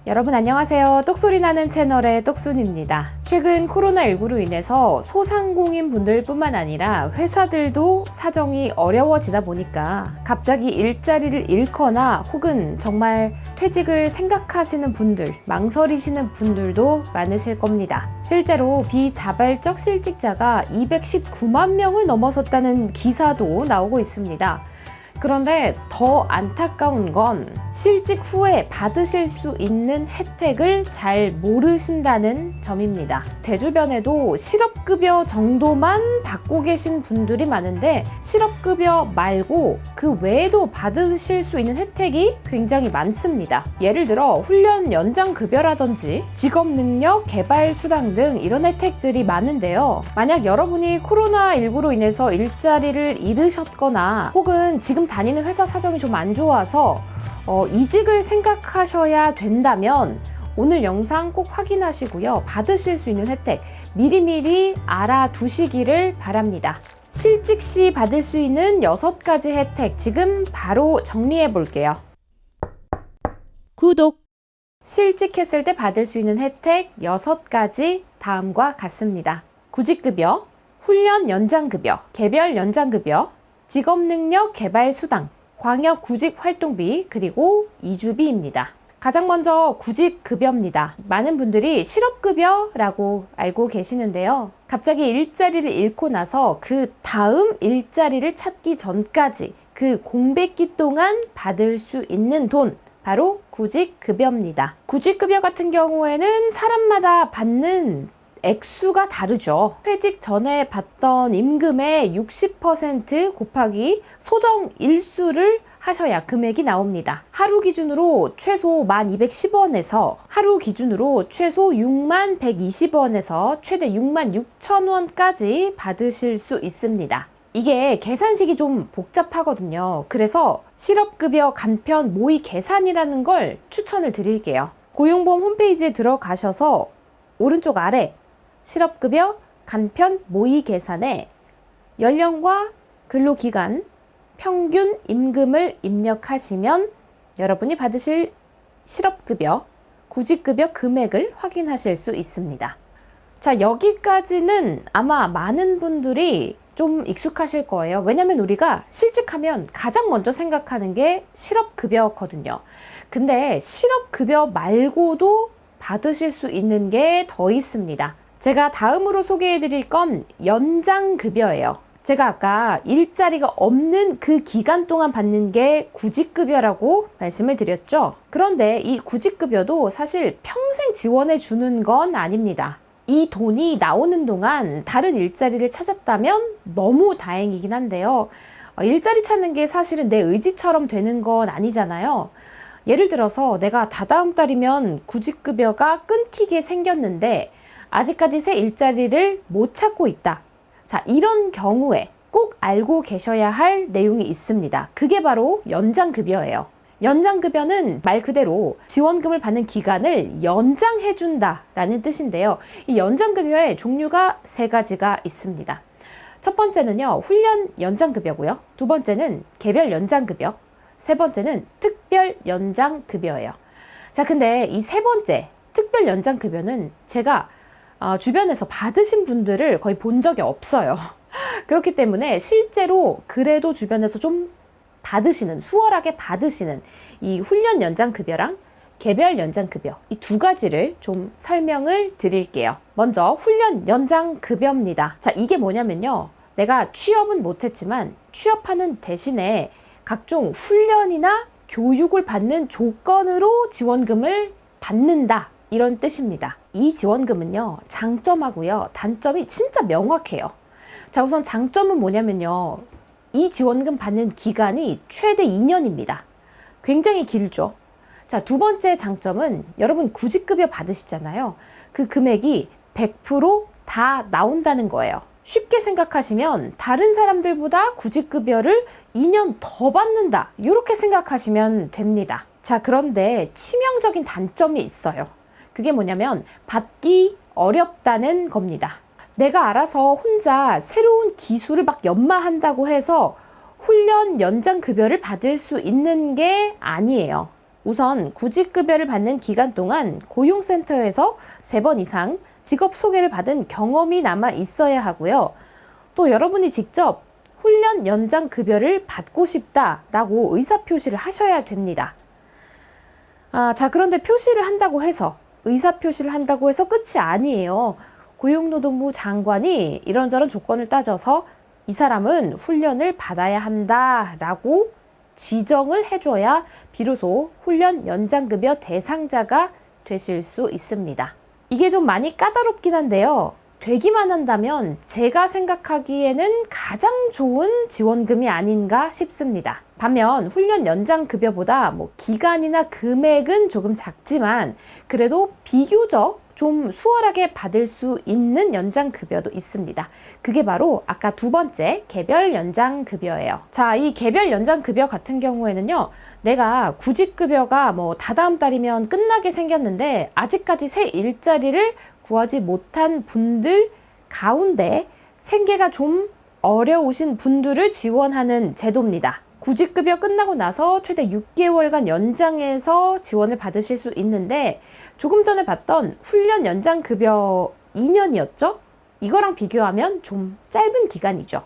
여러분 안녕하세요. 똑소리 나는 채널의 똑순입니다. 최근 코로나19로 인해서 소상공인 분들 뿐만 아니라 회사들도 사정이 어려워지다 보니까 갑자기 일자리를 잃거나 혹은 정말 퇴직을 생각하시는 분들, 망설이시는 분들도 많으실 겁니다. 실제로 비자발적 실직자가 219만 명을 넘어섰다는 기사도 나오고 있습니다. 그런데 더 안타까운 건 실직 후에 받으실 수 있는 혜택을 잘 모르신다는 점입니다. 제 주변에도 실업급여 정도만 받고 계신 분들이 많은데 실업급여 말고 그 외에도 받으실 수 있는 혜택이 굉장히 많습니다. 예를 들어 훈련 연장급여라든지 직업능력 개발수당 등 이런 혜택들이 많은데요. 만약 여러분이 코로나19로 인해서 일자리를 잃으셨거나 혹은 지금 다니는 회사 사정이 좀 안 좋아서 이직을 생각하셔야 된다면 오늘 영상 꼭 확인하시고요. 받으실 수 있는 혜택 미리미리 알아두시기를 바랍니다. 실직 시 받을 수 있는 6가지 혜택 지금 바로 정리해 볼게요. 구독! 실직했을 때 받을 수 있는 혜택 6가지 다음과 같습니다. 구직급여, 훈련 연장급여, 개별 연장급여, 직업능력 개발 수당, 광역 구직 활동비, 그리고 이주비입니다. 가장 먼저 구직급여입니다. 많은 분들이 실업급여라고 알고 계시는데요. 갑자기 일자리를 잃고 나서 그 다음 일자리를 찾기 전까지 그 공백기 동안 받을 수 있는 돈, 바로 구직급여입니다. 구직급여 같은 경우에는 사람마다 받는 액수가 다르죠. 퇴직 전에 받던 임금의 60% 곱하기 소정 일수를 하셔야 금액이 나옵니다. 하루 기준으로 최소 1210원에서 하루 기준으로 최소 6120원에서 최대 66,000원까지 받으실 수 있습니다. 이게 계산식이 좀 복잡하거든요. 그래서 실업급여 간편 모의 계산이라는 걸 추천을 드릴게요. 고용보험 홈페이지에 들어가셔서 오른쪽 아래 실업급여 간편 모의 계산에 연령과 근로기간, 평균 임금을 입력하시면 여러분이 받으실 실업급여, 구직급여 금액을 확인하실 수 있습니다. 자, 여기까지는 아마 많은 분들이 좀 익숙하실 거예요. 왜냐면 우리가 실직하면 가장 먼저 생각하는 게 실업급여거든요. 근데 실업급여 말고도 받으실 수 있는 게 더 있습니다. 제가 다음으로 소개해 드릴 건 연장급여예요. 제가 아까 일자리가 없는 그 기간 동안 받는 게 구직급여라고 말씀을 드렸죠. 그런데 이 구직급여도 사실 평생 지원해 주는 건 아닙니다. 이 돈이 나오는 동안 다른 일자리를 찾았다면 너무 다행이긴 한데요. 일자리 찾는 게 사실은 내 의지처럼 되는 건 아니잖아요. 예를 들어서 내가 다다음 달이면 구직급여가 끊기게 생겼는데 아직까지 새 일자리를 못 찾고 있다. 자, 이런 경우에 꼭 알고 계셔야 할 내용이 있습니다. 그게 바로 연장급여예요. 연장급여는 말 그대로 지원금을 받는 기간을 연장해준다라는 뜻인데요. 이 연장급여의 종류가 3가지가 있습니다. 첫 번째는요, 훈련 연장급여고요. 두 번째는 개별 연장급여. 세 번째는 특별 연장급여예요. 자, 근데 이 세 번째 특별 연장급여는 제가 주변에서 받으신 분들을 거의 본 적이 없어요. 그렇기 때문에 실제로 그래도 주변에서 좀 받으시는, 수월하게 받으시는 이 훈련 연장급여랑 개별 연장급여 이 2가지를 좀 설명을 드릴게요. 먼저 훈련 연장급여입니다. 자, 이게 뭐냐면요. 내가 취업은 못했지만 취업하는 대신에 각종 훈련이나 교육을 받는 조건으로 지원금을 받는다. 이런 뜻입니다. 이 지원금은요, 장점하고요, 단점이 진짜 명확해요. 자, 우선 장점은 뭐냐면요, 이 지원금 받는 기간이 최대 2년입니다. 굉장히 길죠. 자, 두 번째 장점은 여러분 구직급여 받으시잖아요. 그 금액이 100% 다 나온다는 거예요. 쉽게 생각하시면 다른 사람들보다 구직급여를 2년 더 받는다. 이렇게 생각하시면 됩니다. 자, 그런데 치명적인 단점이 있어요. 그게 뭐냐면 받기 어렵다는 겁니다. 내가 알아서 혼자 새로운 기술을 막 연마한다고 해서 훈련 연장급여를 받을 수 있는 게 아니에요. 우선 구직급여를 받는 기간 동안 고용센터에서 3번 이상 직업 소개를 받은 경험이 남아 있어야 하고요. 또 여러분이 직접 훈련 연장 급여를 받고 싶다라고 의사표시를 하셔야 됩니다. 자, 그런데 표시를 한다고 해서, 의사표시를 한다고 해서 끝이 아니에요. 고용노동부 장관이 이런저런 조건을 따져서 이 사람은 훈련을 받아야 한다라고 지정을 해줘야 비로소 훈련 연장급여 대상자가 되실 수 있습니다. 이게 좀 많이 까다롭긴 한데요. 되기만 한다면 제가 생각하기에는 가장 좋은 지원금이 아닌가 싶습니다. 반면 훈련 연장급여보다 기간이나 금액은 조금 작지만 그래도 비교적 좀 수월하게 받을 수 있는 연장급여도 있습니다. 그게 바로 아까 두 번째 개별 연장급여예요. 자, 이 개별 연장급여 같은 경우에는요, 내가 구직급여가 다다음 달이면 끝나게 생겼는데 아직까지 새 일자리를 구하지 못한 분들 가운데 생계가 좀 어려우신 분들을 지원하는 제도입니다. 구직급여 끝나고 나서 최대 6개월간 연장해서 지원을 받으실 수 있는데 조금 전에 봤던 훈련 연장급여 2년이었죠? 이거랑 비교하면 좀 짧은 기간이죠.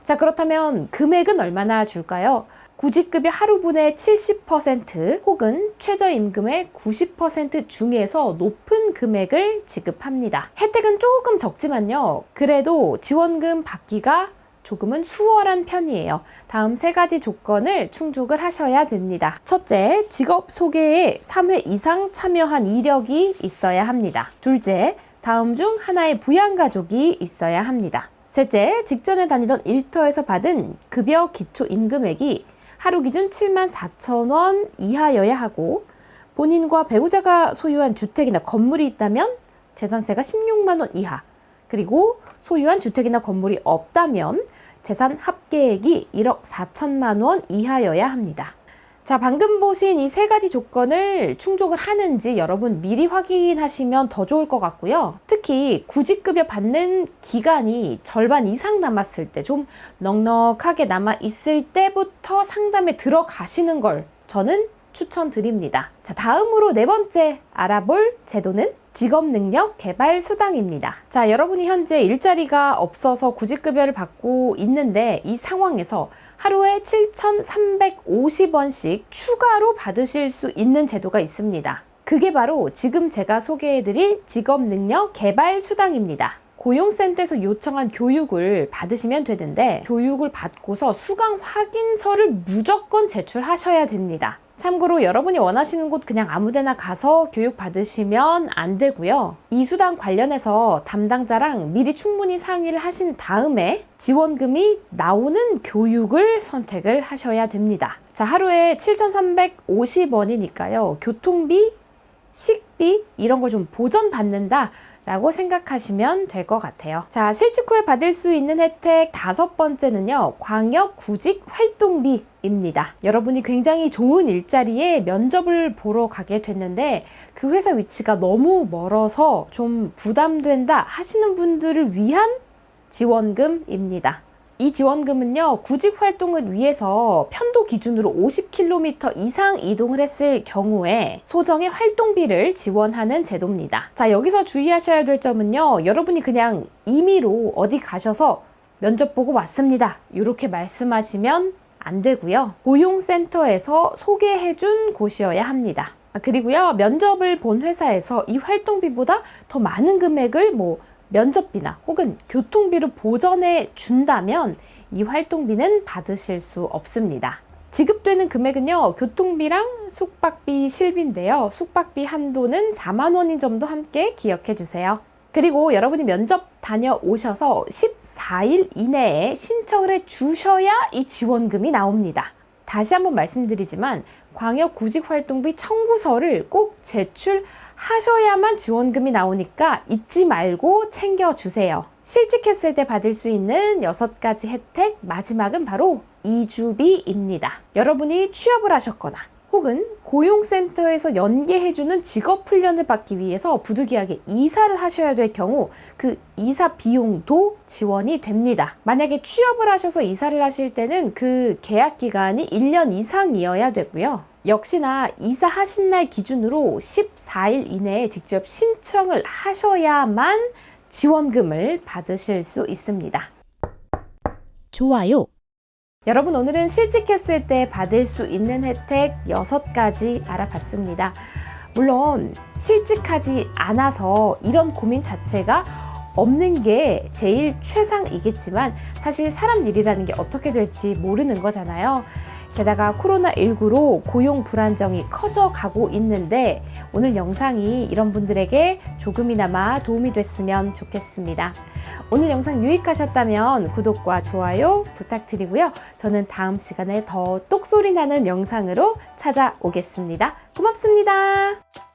자, 그렇다면 금액은 얼마나 줄까요? 구직급여 하루분의 70% 혹은 최저임금의 90% 중에서 높은 금액을 지급합니다. 혜택은 조금 적지만요. 그래도 지원금 받기가 조금은 수월한 편이에요. 다음 3가지 조건을 충족을 하셔야 됩니다. 첫째, 직업 소개에 3회 이상 참여한 이력이 있어야 합니다. 둘째, 다음 중 하나의 부양가족이 있어야 합니다. 셋째, 직전에 다니던 일터에서 받은 급여 기초임금액이 하루 기준 74,000원 이하여야 하고 본인과 배우자가 소유한 주택이나 건물이 있다면 재산세가 16만 원 이하, 그리고 소유한 주택이나 건물이 없다면 재산 합계액이 1억 4천만 원 이하여야 합니다. 자, 방금 보신 이 3가지 조건을 충족을 하는지 여러분 미리 확인하시면 더 좋을 것 같고요. 특히 구직급여 받는 기간이 절반 이상 남았을 때, 좀 넉넉하게 남아있을 때부터 상담에 들어가시는 걸 저는 추천드립니다. 자, 다음으로 4번째 알아볼 제도는 직업능력 개발 수당입니다. 자, 여러분이 현재 일자리가 없어서 구직급여를 받고 있는데 이 상황에서 하루에 7,350원씩 추가로 받으실 수 있는 제도가 있습니다. 그게 바로 지금 제가 소개해드릴 직업능력 개발 수당입니다. 고용센터에서 요청한 교육을 받으시면 되는데 교육을 받고서 수강 확인서를 무조건 제출하셔야 됩니다. 참고로 여러분이 원하시는 곳 그냥 아무데나 가서 교육 받으시면 안 되고요. 이 수당 관련해서 담당자랑 미리 충분히 상의를 하신 다음에 지원금이 나오는 교육을 선택을 하셔야 됩니다. 자, 하루에 7,350원이니까요. 교통비, 식비 이런 걸 좀 보전받는다 라고 생각하시면 될 것 같아요. 자, 실직 후에 받을 수 있는 혜택 5번째는요. 광역 구직 활동비입니다. 여러분이 굉장히 좋은 일자리에 면접을 보러 가게 됐는데 그 회사 위치가 너무 멀어서 좀 부담된다 하시는 분들을 위한 지원금입니다. 이 지원금은요, 구직 활동을 위해서 편도 기준으로 50km 이상 이동을 했을 경우에 소정의 활동비를 지원하는 제도입니다. 자, 여기서 주의하셔야 될 점은요, 여러분이 그냥 임의로 어디 가셔서 면접 보고 왔습니다, 이렇게 말씀하시면 안 되고요. 고용센터에서 소개해준 곳이어야 합니다. 그리고요, 면접을 본 회사에서 이 활동비보다 더 많은 금액을 면접비나 혹은 교통비를 보전해 준다면 이 활동비는 받으실 수 없습니다. 지급되는 금액은요, 교통비랑 숙박비, 실비인데요. 숙박비 한도는 4만 원인 점도 함께 기억해 주세요. 그리고 여러분이 면접 다녀오셔서 14일 이내에 신청을 해 주셔야 이 지원금이 나옵니다. 다시 한번 말씀드리지만 광역구직활동비 청구서를 꼭 제출하셔야만 지원금이 나오니까 잊지 말고 챙겨주세요. 실직했을 때 받을 수 있는 6가지 혜택, 마지막은 바로 이주비입니다. 여러분이 취업을 하셨거나 혹은 고용센터에서 연계해주는 직업훈련을 받기 위해서 부득이하게 이사를 하셔야 될 경우 그 이사 비용도 지원이 됩니다. 만약에 취업을 하셔서 이사를 하실 때는 그 계약 기간이 1년 이상이어야 되고요. 역시나 이사하신 날 기준으로 14일 이내에 직접 신청을 하셔야만 지원금을 받으실 수 있습니다. 좋아요. 여러분, 오늘은 실직했을 때 받을 수 있는 혜택 6가지 알아봤습니다. 물론 실직하지 않아서 이런 고민 자체가 없는 게 제일 최상이겠지만 사실 사람 일이라는 게 어떻게 될지 모르는 거잖아요. 게다가 코로나19로 고용 불안정이 커져가고 있는데 오늘 영상이 이런 분들에게 조금이나마 도움이 됐으면 좋겠습니다. 오늘 영상 유익하셨다면 구독과 좋아요 부탁드리고요. 저는 다음 시간에 더 똑소리 나는 영상으로 찾아오겠습니다. 고맙습니다.